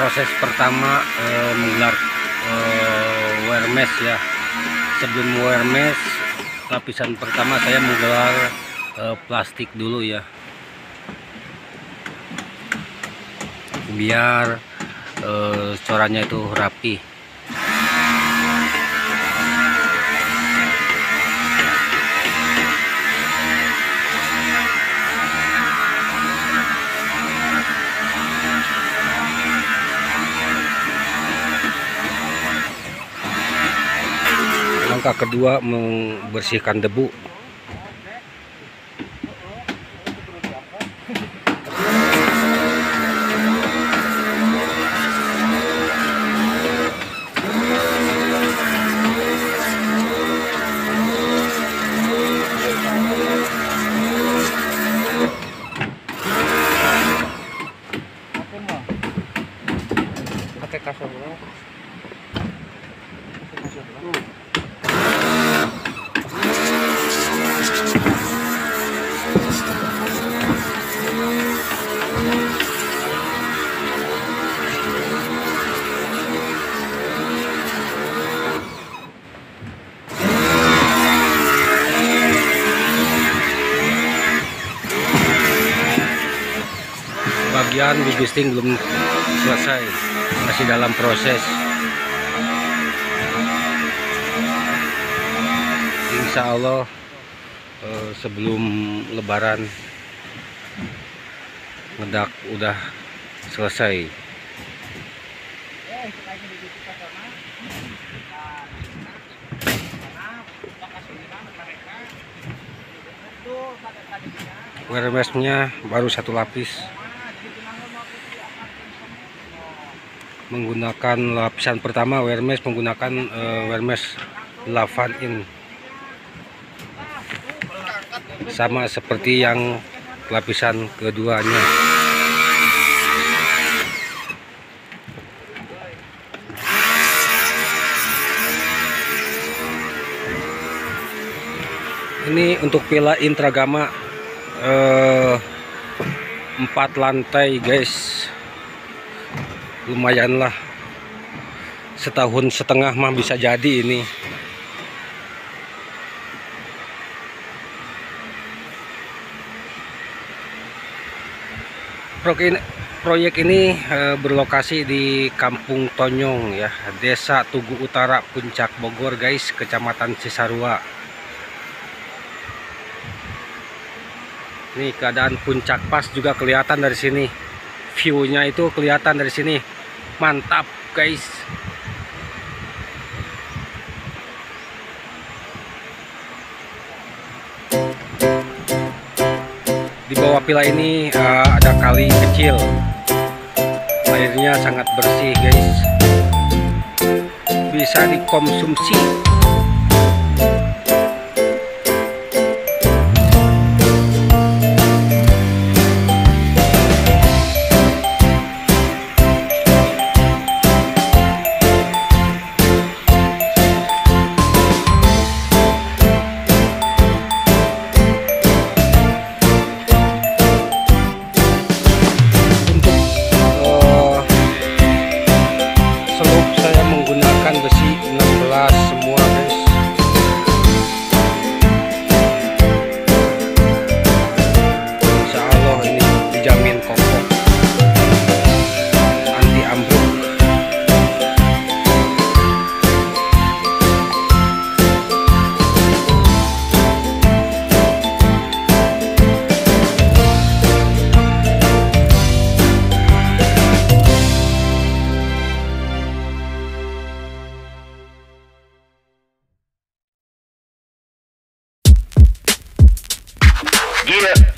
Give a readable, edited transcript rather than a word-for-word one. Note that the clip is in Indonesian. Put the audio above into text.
proses pertama menggelar wear mesh ya. Sebelum wear mesh, lapisan pertama saya menggelar plastik dulu ya, biar corannya itu rapi. Langkah kedua, membersihkan debu. Pakai kasur dulu. Bagian bibisting belum selesai, masih dalam proses. Insya Allah sebelum Lebaran ngedak udah selesai. Wear mesh-nya baru satu lapis. Menggunakan lapisan pertama wear mesh menggunakan wear mesh 8in, sama seperti yang lapisan keduanya. Ini untuk Villa Intragama 4 lantai guys, lumayan lah, setahun setengah mah bisa jadi ini. Proyek ini berlokasi di Kampung Tonyong ya, Desa Tugu Utara, Puncak Bogor guys, Kecamatan Cisarua. Ini keadaan puncak pas juga kelihatan dari sini. View-nya itu kelihatan dari sini. Mantap guys. Di bawah villa ini ada kali kecil. Airnya sangat bersih guys. Bisa dikonsumsi. Besi 16 semua guys. Insya Allah ini dijamin kokoh, anti ambruk. Yeah.